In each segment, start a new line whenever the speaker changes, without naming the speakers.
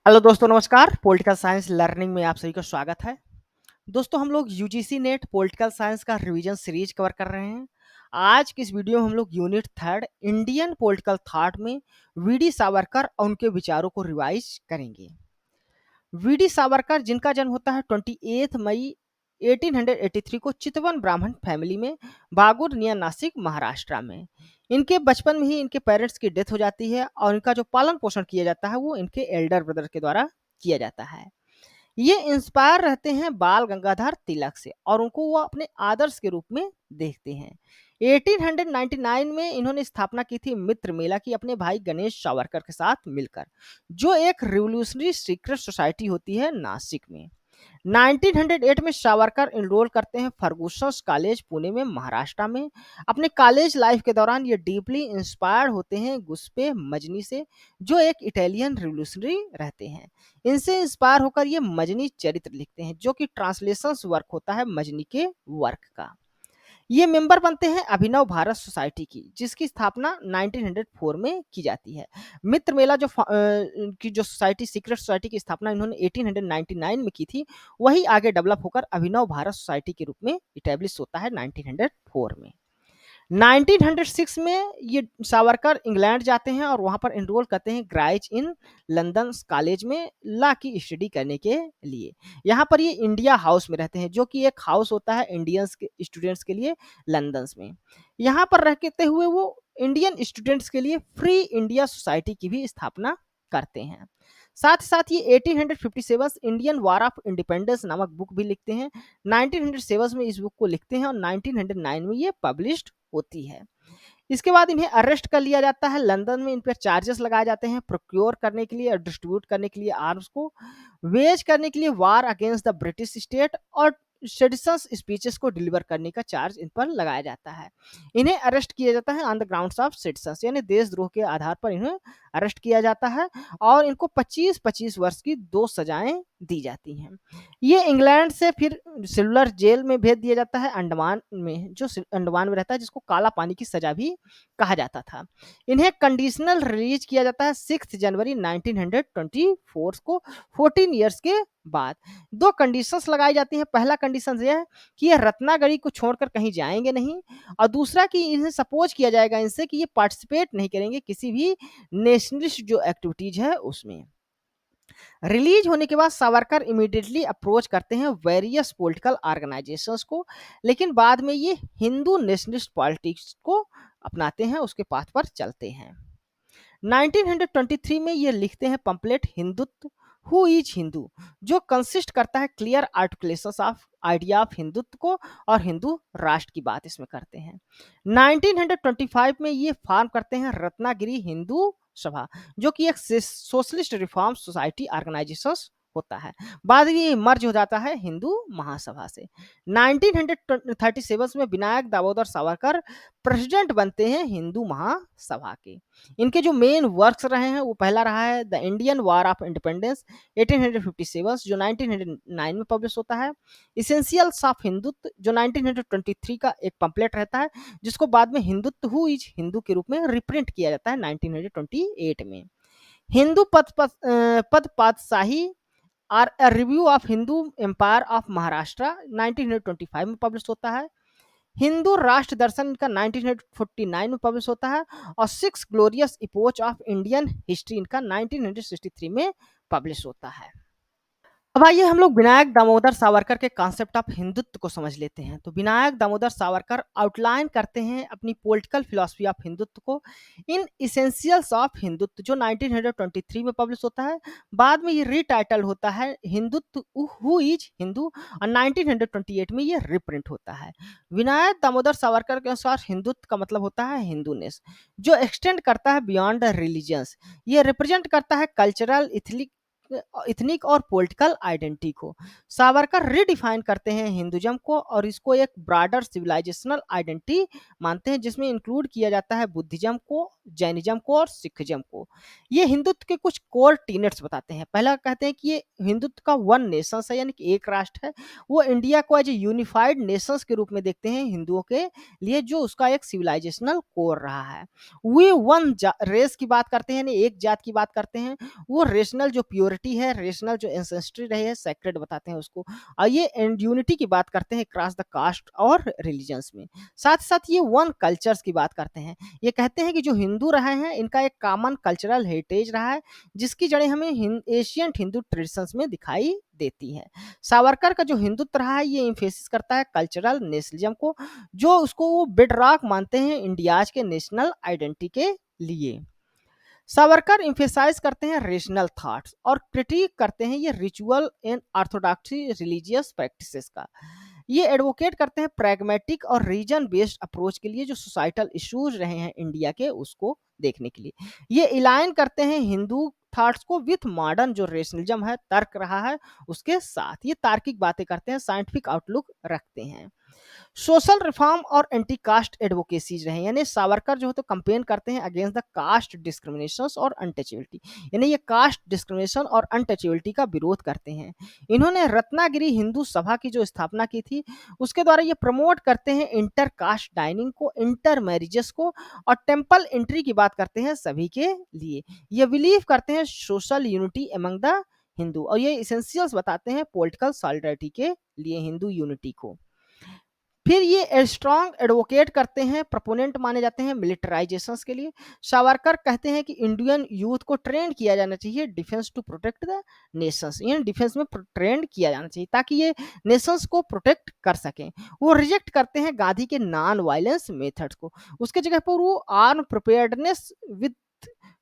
Hello दोस्तों नमस्कार। Political science learning में आप सभी का स्वागत है। दोस्तों हम लोग यूजीसी नेट पॉलिटिकल साइंस का रिवीजन सीरीज कवर कर रहे हैं। आज की इस वीडियो में हम लोग unit third Indian political thought में वीडी सावरकर और उनके विचारों को रिवाइज करेंगे। वीडी सावरकर जिनका जन्म होता है 28 मई 1883 को चितवन ब्राह्मण फैमिली में बागुर निया नासिक महाराष्ट्र में। इनके बचपन में ही इनके पेरेंट्स की डेथ हो जाती है और इनका जो पालन पोषण किया जाता है वो इनके एल्डर ब्रदर के द्वारा किया जाता है। ये इंस्पायर रहते हैं बाल गंगाधर तिलक से और उनको वो अपने आदर्श के रूप में देखते हैं। 1899 में इन्होंने स्थापना की थी मित्र मेला की अपने भाई गणेश सावरकर के साथ मिलकर, जो एक रिवोल्यूशनरी सीक्रेट सोसाइटी होती है नासिक में। 1908 में सावरकर इनरोल करते हैं फर्गुसन कॉलेज पुणे में महाराष्ट्र में। अपने कॉलेज लाइफ के दौरान ये डीपली इंस्पायर्ड होते हैं गुस्पे मजनी से, जो एक इटालियन रिवोल्यूशनरी रहते हैं। इनसे इंस्पायर होकर ये मजनी चरित्र लिखते हैं, जो कि ट्रांसलेशंस वर्क होता है मजनी के वर्क का। ये मेंबर बनते हैं अभिनव भारत सोसाइटी की, जिसकी स्थापना 1904 में की जाती है। मित्र मेला की जो सोसाइटी सीक्रेट सोसाइटी की स्थापना इन्होंने 1899 में की थी, वही आगे डेवलप होकर अभिनव भारत सोसाइटी के रूप में इटेब्लिश होता है 1904 में। 1906 में ये सावरकर इंग्लैंड जाते हैं और वहां पर एनरोल करते हैं ग्राइच इन लंदन कॉलेज में लॉ की स्टडी करने के लिए। यहाँ पर ये इंडिया हाउस में रहते हैं, जो कि एक हाउस होता है इंडियंस के स्टूडेंट्स के लिए लंदन में। यहाँ पर रहते हुए वो इंडियन स्टूडेंट्स के लिए फ्री इंडिया सोसाइटी की भी स्थापना करते हैं। साथ ही साथ ये 1857 इंडियन वार ऑफ इंडिपेंडेंस नामक बुक भी लिखते हैं। 1907 में इस बुक को लिखते हैं और 1909 में ये पब्लिश्ड होती है। इसके बाद इन्हें अरेस्ट कर लिया जाता है लंदन में। इन पर चार्जेस लगाए जाते हैं प्रोक्योर करने के लिए और डिस्ट्रीब्यूट करने के लिए आर्म्स को, वेज करने के लिए वार अगेंस्ट द ब्रिटिश स्टेट और सेडिशंस स्पीचेस को डिलीवर करने का चार्ज इन पर लगाया जाता है। इन्हें अरेस्ट किया जाता है ऑन द ग्राउंड्स ऑफ सेडिशंस, यानी देशद्रोह के आधार पर इन्हें अरेस्ट किया जाता है और इनको 25-25 वर्ष की 2 सजाएं दी जाती हैं। ये इंग्लैंड से फिर सेलुलर जेल में भेज दिया जाता है अंडमान में, जो अंडमान में रहता है, जिसको काला पानी की सजा भी कहा जाता था। इन्हें कंडीशनल रिलीज किया जाता है 6 जनवरी 1924 को 14 ईयर्स के बाद। 2 कंडीशंस लगाई जाती हैं। पहला कंडीशन यह है कि ये रत्नागिरी को छोड़कर कहीं जाएंगे नहीं, और दूसरा कि इन्हें सपोज किया जाएगा इनसे कि ये पार्टिसिपेट नहीं करेंगे किसी भी नेशनलिस्ट जो एक्टिविटीज है उसमें। रिलीज होने के बाद सावरकर इमीडिएटली अप्रोच करते हैं वेरियस पॉलिटिकल ऑर्गेनाइजेशंस को, लेकिन बाद में ये हिंदू नेशनलिस्ट पॉलिटिक्स को अपनाते हैं, उसके पाथ पर चलते हैं। 1923 में ये लिखते हैं pamphlet Hindutva who is Hindu, जो कंसिस्ट करता है clear articulation of idea of Hindutva को और हिंदू राष्ट्र की बात इसमें करते हैं। 1925 में ये फॉर्म करते हैं रत्नागिरी हिंदू सभा, जो कि एक सोशलिस्ट रिफॉर्म सोसाइटी ऑर्गेनाइजेशन होता है। बाद में ये मर्ज हो जाता है हिंदू महासभा से। 1937 में विनायक दामोदर सावरकर प्रेसिडेंट बनते हैं हिंदू महासभा के। इनके जो मेन वर्क्स रहे हैं वो पहला रहा है the Indian war of independence 1857, जो 1909 में पब्लिश होता है। इसेंशियल्स ऑफ हिंदुत्व, जो 1923 का एक पंपलेट रहता है, जिसको बाद में हिंदुत्व हु इज हिंदू के रूप में रिप्रिंट किया जाता है 1928 में। Hindu Pad Padshahi or a review of Hindu empire of Maharashtra 1925 में पब्लिश होता है। हिंदू राष्ट्र दर्शन का 1949 में पब्लिश होता है और 6 glorious epoch of Indian history इनका 1963 में पब्लिश होता है। अब आइए हम लोग विनायक दामोदर सावरकर के कॉन्सेप्ट ऑफ हिंदुत्व को समझ लेते हैं। तो विनायक दामोदर सावरकर आउटलाइन करते हैं अपनी पॉलिटिकल फिलॉसफी ऑफ हिंदुत्व को इन इसेंशियल्स ऑफ हिंदुत्व, जो 1923 में पब्लिश होता है। बाद में ये रीटाइटल होता है हिंदुत्व हु इज हिंदू और 1928 में ये रिप्रिंट होता है। विनायक दामोदर सावरकर के अनुसार हिंदुत्व का मतलब होता है हिंदूनेस, जो एक्सटेंड करता है बियॉन्ड द रिलीजियंस। ये रिप्रेजेंट करता है कल्चरल इथनिक और पॉलिटिकल आइडेंटिटी को। सावरकर रिडिफाइन करते हैं हिंदुज्म को और इसको एक ब्रॉडर सिविलाइजेशनल आइडेंटिटी मानते हैं, जिसमें इंक्लूड किया जाता है बुद्धिज्म को, जैनिज्म को और सिखिज्म को। ये हिंदुत्व के कुछ कोर टीनेट्स बताते हैं। पहला कहते हैं कि ये हिंदुत्व का वन नेशन है, यानी कि एक राष्ट्र है। वो इंडिया को एज ए यूनिफाइड नेशंस के रूप में देखते हैं हिंदुओं के लिए, जो उसका एक सिविलाइजेशनल कोर रहा है। वे वन रेस की बात करते हैं, यानी एक जात की बात करते हैं। वो रेशनल जो प्योरिटी लिबर्टी है, रेशनल जो एंसेस्ट्री रही है, सेक्रेड बताते हैं उसको। और ये एंड यूनिटी की बात करते हैं क्रॉस द कास्ट और रिलीजन्स में। साथ साथ ये वन कल्चर्स की बात करते हैं। ये कहते हैं कि जो हिंदू रहे हैं इनका एक कॉमन कल्चरल हेरिटेज रहा है, जिसकी जड़ें हमें एशियंट हिंदू ट्रेडिशंस में दिखाई देती है। सावरकर का जो हिंदुत्व रहा है ये इम्फेसिस करता है कल्चरल नेशनलिज्म को, जो उसको वो बेडरॉक मानते हैं इंडियाज के नेशनल आइडेंटिटी के लिए। सावरकर इम्फेसाइज करते हैं रेशनल थॉट्स और क्रिटिक करते हैं ये ritual and orthodoxy religious practices का। ये एडवोकेट करते हैं प्रैग्मेटिक और रीजन बेस्ड अप्रोच के लिए, जो सोसाइटल इश्यूज रहे हैं इंडिया के उसको देखने के लिए। ये इलाइन करते हैं हिंदू थॉट्स को विथ मॉडर्न जो रेशनलिज्म है, तर्क रहा है उसके साथ। ये तार्किक बातें करते हैं, साइंटिफिक आउटलुक रखते हैं। सोशल रिफॉर्म और एंटी कास्ट एडवोकेसीज रहे, यानी सावरकर जो है तो कंपेन करते हैं अगेंस्ट द कास्ट डिस्क्रिमिनेशन और अनटचेबिलिटी, यानी ये कास्ट डिस्क्रिमिनेशन और अनटचेबिलिटी का विरोध करते हैं। इन्होंने रत्नागिरी हिंदू सभा की जो स्थापना की थी उसके द्वारा ये प्रमोट करते हैं इंटर कास्ट डाइनिंग को, इंटर मैरिजेस को, और टेम्पल एंट्री की बात करते हैं सभी के लिए। ये बिलीव करते हैं social unity among the Hindu, और ये इसेंशियल्स बताते हैं पॉलिटिकल सॉलिडरिटी के लिए हिंदू यूनिटी को। फिर ये स्ट्रॉन्ग एडवोकेट करते हैं, प्रोपोनेंट माने जाते हैं मिलिटराइजेशन के लिए। सावरकर कहते हैं कि इंडियन यूथ को ट्रेन किया जाना चाहिए defence to protect the nations, यानी डिफेंस में ट्रेन किया जाना चाहिए ताकि ये नेशंस को प्रोटेक्ट कर सकें। वो रिजेक्ट करते हैं गांधी के नॉन वायलेंस मेथड्स को, उसके जगह पर वो आर्म प्रिपेयर्डनेस विद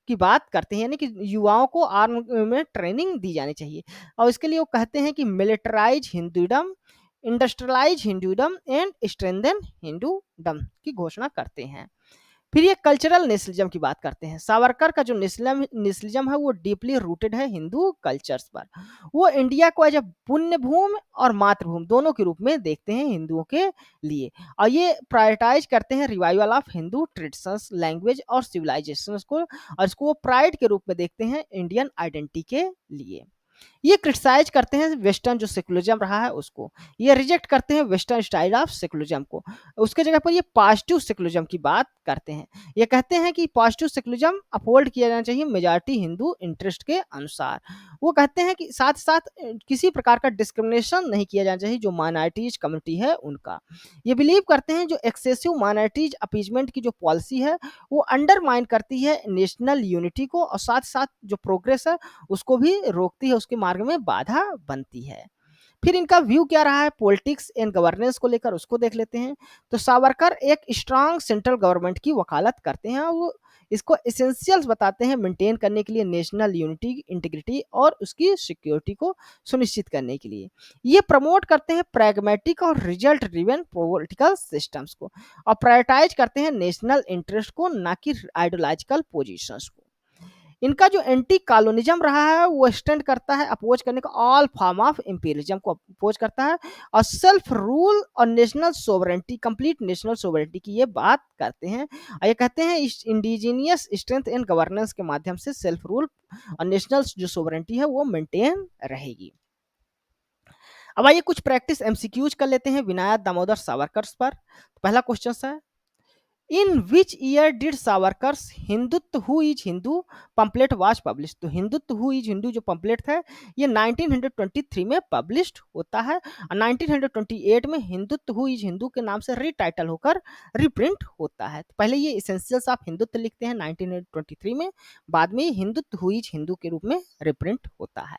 की बात करते हैं, यानी कि युवाओं को आर्म में ट्रेनिंग दी जानी चाहिए। और इसके लिए वो कहते हैं कि militarize Hinduism, industrialize Hinduism and strengthen Hindudom की घोषणा करते हैं। फिर ये कल्चरल नेशनलिज्म की बात करते हैं। सावरकर का जो नेशनलिज्म है वो डीपली रूटेड है हिंदू कल्चर्स पर। वो इंडिया को एज अ पुण्य भूमि और मातृभूमि दोनों के रूप में देखते हैं हिंदुओं के लिए, और ये प्रायोरिटाइज करते हैं revival of Hindu traditions, language और सिविलाइजेशन को, और इसको वो प्राइड के रूप में देखते हैं इंडियन आइडेंटिटी के लिए। ये क्रिटिसाइज करते हैं वेस्टर्न जो सेकुलरिज्म रहा है उसको, ये रिजेक्ट करते हैं वेस्टर्न स्टाइल ऑफ सेकुलरिज्म को, उसके जगह पर ये पॉजिटिव सेकुलरिज्म की बात करते हैं। ये कहते हैं कि पॉजिटिव सेकुलरिज्म अपहोल्ड किया जाना चाहिए मेजॉरिटी हिंदू इंटरेस्ट के अनुसार। वो कहते हैं कि साथ साथ किसी प्रकार का डिस्क्रिमिनेशन नहीं किया जाना चाहिए जो माइनॉरिटीज कम्युनिटी है उनका। ये बिलीव करते हैं जो एक्सेसिव माइनॉरिटीज अपीजमेंट की जो पॉलिसी है वो अंडरमाइन करती है नेशनल यूनिटी को, और साथ साथ जो प्रोग्रेस है उसको भी रोकती है, उसके मार्ग में बाधा बनती है। फिर इनका व्यू क्या रहा है पॉलिटिक्स एंड गवर्नेंस को लेकर, उसको देख लेते हैं। तो सावरकर एक स्ट्रांग सेंट्रल गवर्नमेंट की वकालत करते हैं, और वो इसको एसेंशियल्स बताते हैं मेंटेन करने के लिए नेशनल यूनिटी, इंटीग्रिटी और उसकी सिक्योरिटी को सुनिश्चित करने के लिए। ये प्रमोट करते हैं प्रैग्मेटिक और रिजल्ट ड्रिवन पॉलिटिकल सिस्टम्स को, और प्रायोरिटाइज करते हैं नेशनल इंटरेस्ट को, ना कि आइडियोलॉजिकल पोजीशंस को। इनका जो एंटी कॉलोनिज्म रहा है वो स्टैंड करता है अपोज करने का ऑल फॉर्म ऑफ इंपीरियलिज्म को अपोज करता है, और सेल्फ रूल और national sovereignty, complete national sovereignty की ये बात करते हैं। और ये कहते हैं इंडिजीनियस स्ट्रेंथ एंड गवर्नेंस के माध्यम से सेल्फ रूल और नेशनल जो सोवरेंटी है वो मेंटेन रहेगी। अब आइए कुछ प्रैक्टिस एमसीक्यूज कर लेते हैं विनायक दामोदर सावरकर पर। पहला क्वेश्चन है, in which year did Savarkar's Hindutva who is Hindu pamphlet was publish. तो हिंदुत्व हु इज हिंदू जो पंपलेट है ये 1923 में पब्लिश्ड होता है, और 1928 में हिंदुत्व हु इज हिंदू के नाम से रीटाइटल होकर रिप्रिंट होता है। तो पहले ये इसेंशियल्स ऑफ हिंदुत्व लिखते हैं 1923 में, बाद में हिंदुत्व हु इज हिंदू के रूप में रिप्रिंट होता है।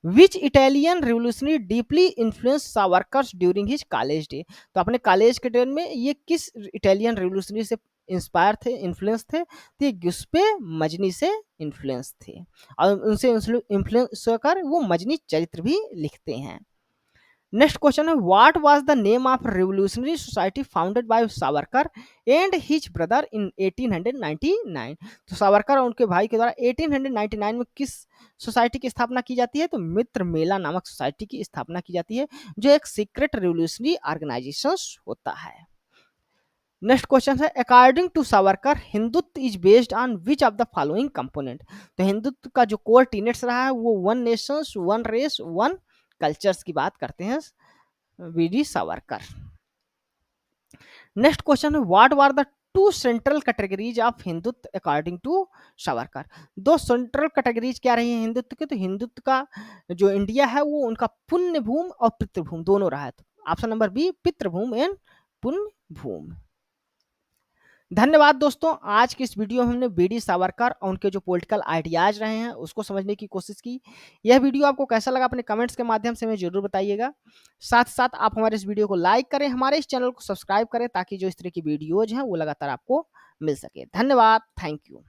Which Italian revolutionary deeply influence Savarkar's during his college day. तो अपने कॉलेज के टाइम में ये किस इटालियन रिवोल्यूशनरी से इंस्पायर थे, इन्फ्लुएंस थे? तो ये गिउसेppe मजनी से इन्फ्लुएंस थे, और उनसे इन्फ्लुएंस होकर वो मजनी चरित्र भी लिखते हैं। नेक्स्ट क्वेश्चन है, what was the name of revolutionary society founded by Savarkar and his brother in 1899। तो सावरकर और उनके भाई के द्वारा 1899 में किस सोसाइटी की स्थापना की जाती है? तो मित्र मेला नामक सोसाइटी की स्थापना की जाती है, जो एक सीक्रेट रिवोल्यूशनरी ऑर्गेनाइजेशन होता है। नेक्स्ट क्वेश्चन है, according to Savarkar Hindutva is based on which of the following component. तो हिंदुत्व का जो कोर टीनेट्स रहा है वो one nation, one race, one cultures की बात करते हैं V D Savarkar. Next question है, what were the two central categories of Hindutva according to Savarkar. दो सेंट्रल कैटेगरीज क्या रही है हिंदुत्व की, तो हिंदुत्व का जो इंडिया है वो उनका पुण्य भूमि और पितृभूमि दोनों रहा है। तो ऑप्शन नंबर बी पितृभूमि एंड पुण्य भूमि। धन्यवाद दोस्तों, आज की इस वीडियो में हमने बीडी सावरकर और उनके जो पॉलिटिकल आइडियाज रहे हैं उसको समझने की कोशिश की। यह वीडियो आपको कैसा लगा अपने कमेंट्स के माध्यम से हमें जरूर बताइएगा। साथ साथ आप हमारे इस वीडियो को लाइक करें, हमारे इस चैनल को सब्सक्राइब करें ताकि जो इस तरह की वीडियोज हैं वो लगातार आपको मिल सके। धन्यवाद, थैंक यू।